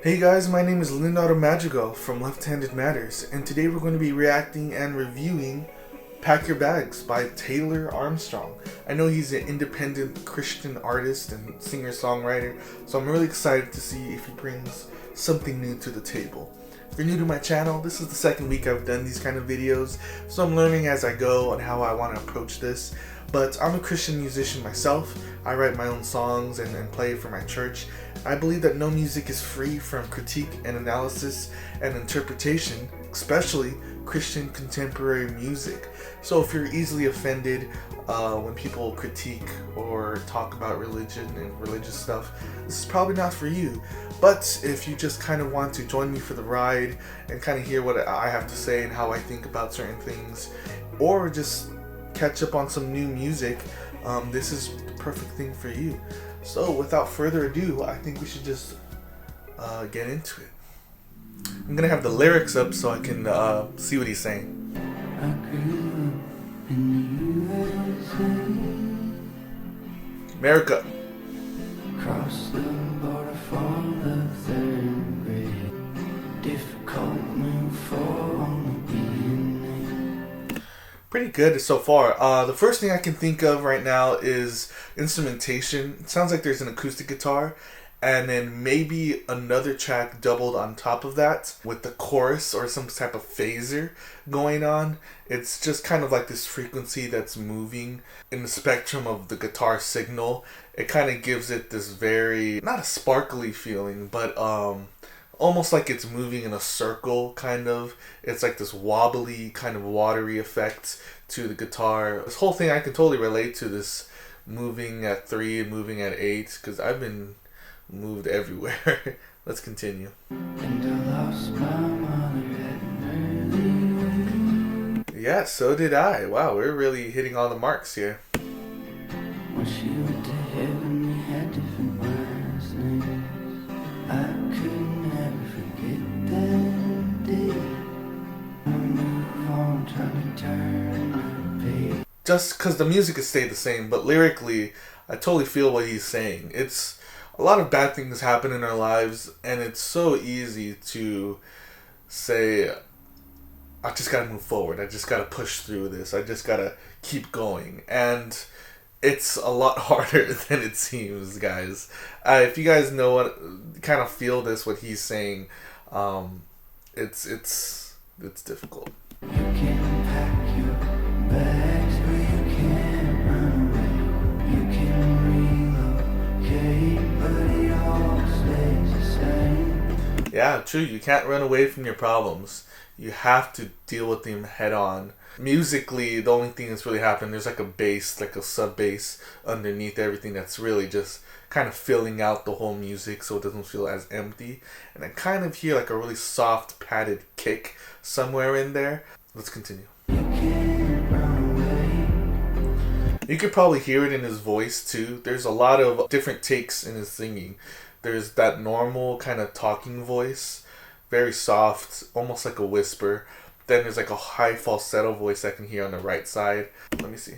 Hey guys, my name is Leonardo Madrigal from Left Handed Matters, and today we're going to be reacting and reviewing Pack Your Bags by Taylor Armstrong. I know he's an independent Christian artist and singer-songwriter, so I'm really excited to see if he brings something new to the table. If you're new to my channel, this is the second week I've done these kind of videos, so I'm learning as I go on how I want to approach this. But I'm a Christian musician myself. I write my own songs and play for my church. I believe that no music is free from critique and analysis and interpretation, especially Christian contemporary music. So if you're easily offended when people critique or talk about religion and religious stuff, this is probably not for you. But if you just kind of want to join me for the ride and kind of hear what I have to say and how I think about certain things, or just catch up on some new music, this is the perfect thing for you. So without further ado, I think we should just get into it. I'm gonna have the lyrics up so I can see what he's saying. I grew up in the USA. America. Crossed the border for the third grade. Difficult move for only being named. Pretty good so far. The first thing I can think of right now is instrumentation. It sounds like there's an acoustic guitar and then maybe another track doubled on top of that with the chorus or some type of phaser going on. It's just kind of like this frequency that's moving in the spectrum of the guitar signal. It kind of gives it this very, not a sparkly feeling, but almost like it's moving in a circle, kind of. It's like this wobbly, kind of watery effect to the guitar. This whole thing I can totally relate to, this moving at 3 and moving at 8, because I've been moved everywhere. Let's continue. And I lost my mother at an early age. Yeah, so did I. Wow, we're really hitting all the marks here. When she went to heaven, we had different last names. I could never forget that day. I move on, trying to turn my page. Just because the music has stayed the same, but lyrically, I totally feel what he's saying. It's a lot of bad things happen in our lives, and it's so easy to say, I just gotta move forward. I just gotta push through this. I just gotta keep going. And it's a lot harder than it seems, guys. If you guys know what, kind of feel this, what he's saying, it's difficult. You can pack your bags, but you can't run away. You can relocate, but it all stays the same. Yeah, true. You can't run away from your problems. You have to deal with them head on. Musically, the only thing that's really happened, there's like a bass, like a sub bass underneath everything that's really just kind of filling out the whole music so it doesn't feel as empty. And I kind of hear like a really soft padded kick somewhere in there. Let's continue. You can't run away. You could probably hear it in his voice too. There's a lot of different takes in his singing. There's that normal kind of talking voice, very soft, almost like a whisper. Then there's like a high falsetto voice I can hear on the right side. Let me see.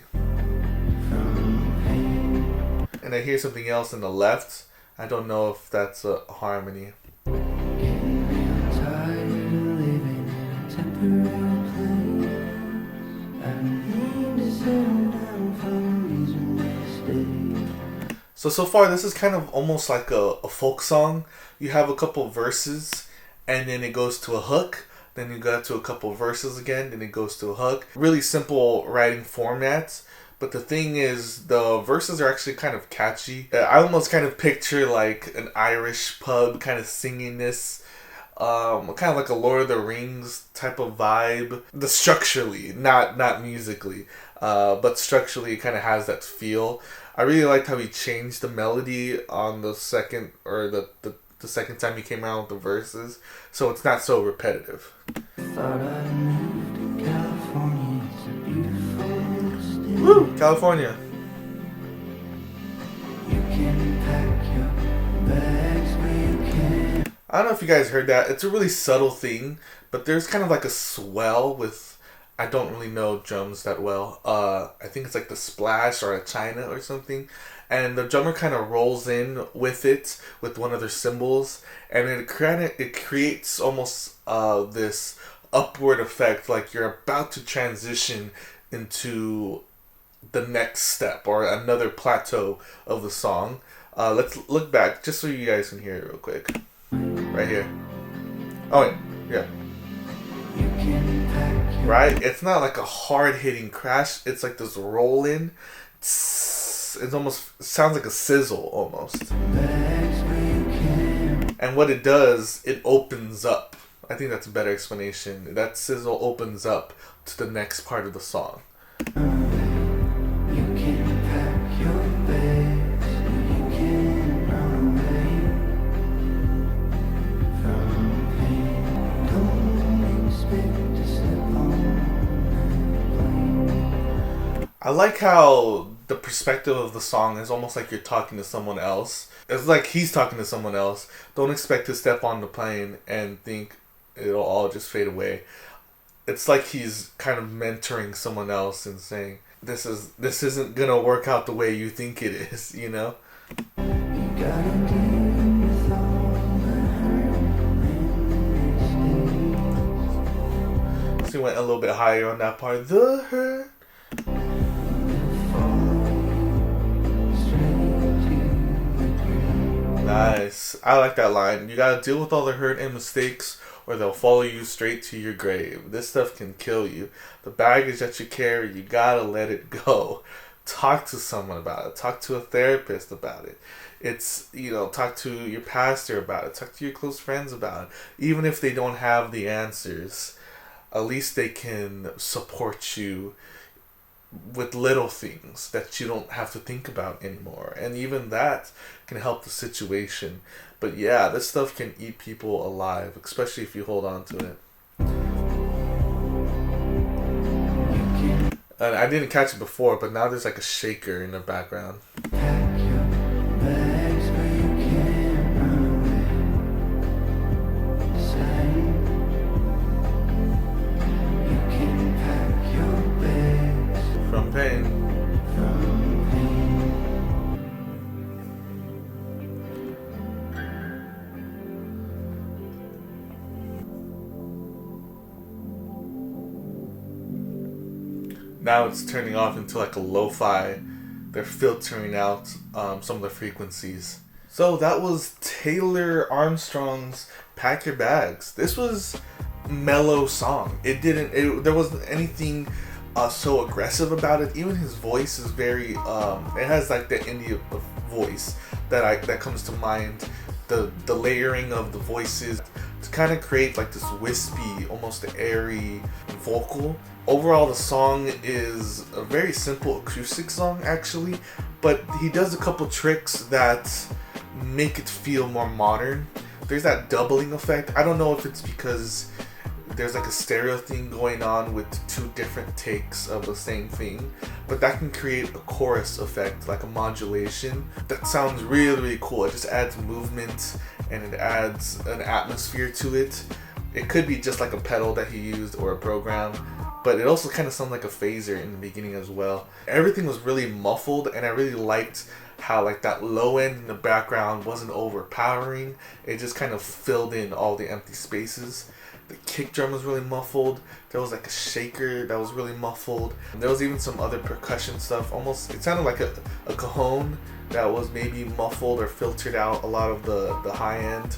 And I hear something else on the left. I don't know if that's a harmony. Getting real tired of living in a temporary place. I need to settle down for the reason they stay. So far this is kind of almost like a folk song. You have a couple verses and then it goes to a hook. Then you go to a couple verses again, then it goes to a hook. Really simple writing format. But the thing is, the verses are actually kind of catchy. I almost kind of picture like an Irish pub kind of singing this. Kind of like a Lord of the Rings type of vibe. Structurally, not musically. But structurally it kind of has that feel. I really liked how he changed the melody on the second, or the second time he came out with the verses, so it's not so repetitive. Thought I'd move to California. It's a beautiful state. Woo! California. You can pack your bags, but you can't. I don't know if you guys heard that. It's a really subtle thing, but there's kind of like a swell with I don't really know drums that well. I think it's like the Splash or a China or something. And the drummer kind of rolls in with it with one of their cymbals, and it creates almost this upward effect, like you're about to transition into the next step or another plateau of the song. Let's look back just so you guys can hear it real quick. Right here. Oh wait, yeah. Right? It's not like a hard hitting crash. It's like this roll in. It almost sounds like a sizzle almost. And what it does, it opens up. I think that's a better explanation. That sizzle opens up to the next part of the song. I like how the perspective of the song is almost like you're talking to someone else. It's like he's talking to someone else. Don't expect to step on the plane and think it'll all just fade away. It's like he's kind of mentoring someone else and saying, this isn't gonna work out the way you think it is, you know? So he went a little bit higher on that part. The hurt. Nice. I like that line. You gotta deal with all the hurt and mistakes, or they'll follow you straight to your grave. This stuff can kill you. The baggage that you carry, you gotta let it go. Talk to someone about it. Talk to a therapist about it. It's, talk to your pastor about it. Talk to your close friends about it. Even if they don't have the answers, at least they can support you with little things that you don't have to think about anymore. And even that can help the situation. But yeah, this stuff can eat people alive, especially if you hold on to it. And I didn't catch it before, but now there's like a shaker in the background. From pain. Now it's turning off into like a lo-fi. They're filtering out some of the frequencies. So that was Taylor Armstrong's Pack Your Bags. This was a mellow song. There wasn't anything so aggressive about it. Even his voice is very it has like the India voice that comes to mind. The layering of the voices to kind of create like this wispy, almost airy vocal. Overall, the song is a very simple acoustic song actually, but he does a couple tricks that make it feel more modern. There's that doubling effect. I don't know if it's because there's like a stereo thing going on with two different takes of the same thing, but that can create a chorus effect, like a modulation that sounds really, really cool. It just adds movement and it adds an atmosphere to it. It could be just like a pedal that he used or a program, but it also kind of sounds like a phaser in the beginning as well. Everything was really muffled, and I really liked how like that low end in the background wasn't overpowering. It just kind of filled in all the empty spaces. The kick drum was really muffled. There was like a shaker that was really muffled. And there was even some other percussion stuff. Almost, it sounded like a cajon that was maybe muffled or filtered out a lot of the high end.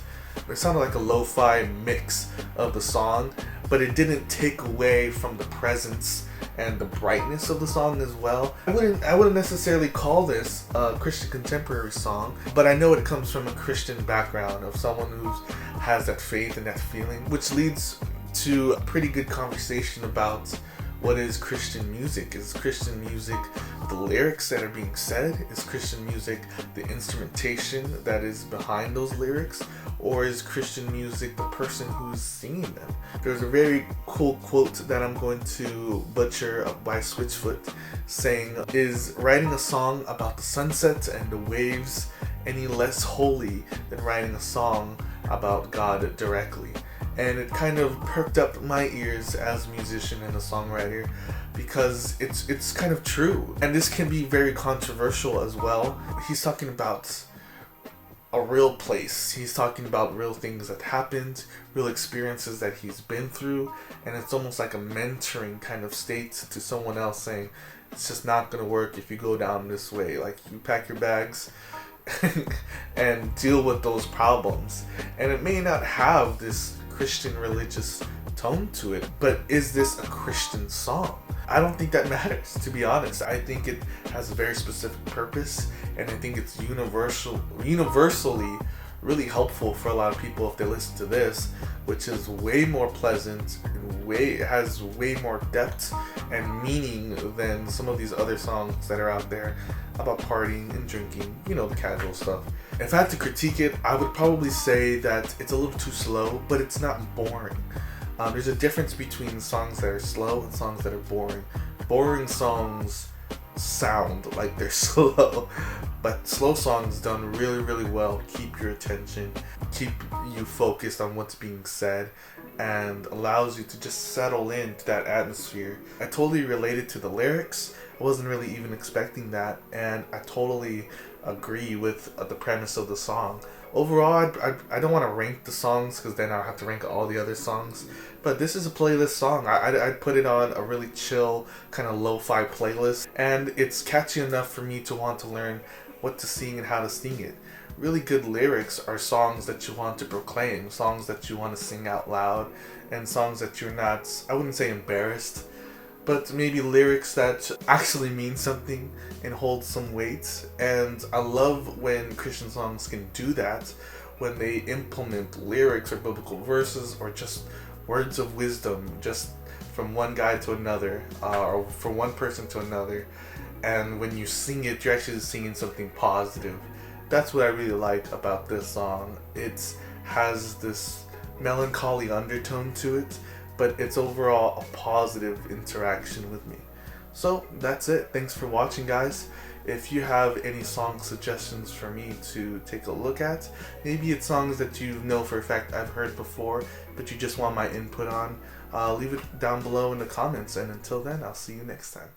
It sounded like a lo-fi mix of the song, but it didn't take away from the presence and the brightness of the song as well. I wouldn't necessarily call this a Christian contemporary song, but I know it comes from a Christian background of someone who has that faith and that feeling, which leads to a pretty good conversation about what is Christian music. Is Christian music the lyrics that are being said? Is Christian music the instrumentation that is behind those lyrics? Or is Christian music the person who's singing them? There's a very cool quote that I'm going to butcher by Switchfoot saying, "Is writing a song about the sunset and the waves any less holy than writing a song about God directly?" and it kind of perked up my ears as a musician and a songwriter, because it's kind of true, and this can be very controversial as well. He's talking about a real place. He's talking about real things that happened, real experiences that he's been through, and it's almost like a mentoring kind of state to someone else, saying it's just not gonna work if you go down this way. Like, you pack your bags and deal with those problems. And it may not have this Christian religious tone to it, but is this a Christian song? I don't think that matters, to be honest. I think it has a very specific purpose, and I think it's universally really helpful for a lot of people if they listen to this, which is way more pleasant and has way more depth and meaning than some of these other songs that are out there about partying and drinking, the casual stuff. If I had to critique it, I would probably say that it's a little too slow, but it's not boring. There's a difference between songs that are slow and songs that are boring. Boring songs sound like they're slow, but slow songs done really, really well keep your attention, keep you focused on what's being said, and allows you to just settle into that atmosphere. I totally related to the lyrics. I wasn't really even expecting that, and I totally agree with the premise of the song. Overall, I don't want to rank the songs, because then I'll have to rank all the other songs. But this is a playlist song. I'd put it on a really chill, kind of lo-fi playlist. And it's catchy enough for me to want to learn what to sing and how to sing it. Really good lyrics are songs that you want to proclaim, songs that you want to sing out loud, and songs that you're not, I wouldn't say embarrassed, but maybe lyrics that actually mean something and hold some weight. And I love when Christian songs can do that, when they implement lyrics or biblical verses or just words of wisdom, just from one guy to another, or from one person to another. And when you sing it, you're actually singing something positive. That's what I really like about this song. It has this melancholy undertone to it, but it's overall a positive interaction with me. So that's it. Thanks for watching, guys. If you have any song suggestions for me to take a look at, maybe it's songs that you know for a fact I've heard before, but you just want my input on, leave it down below in the comments. And until then, I'll see you next time.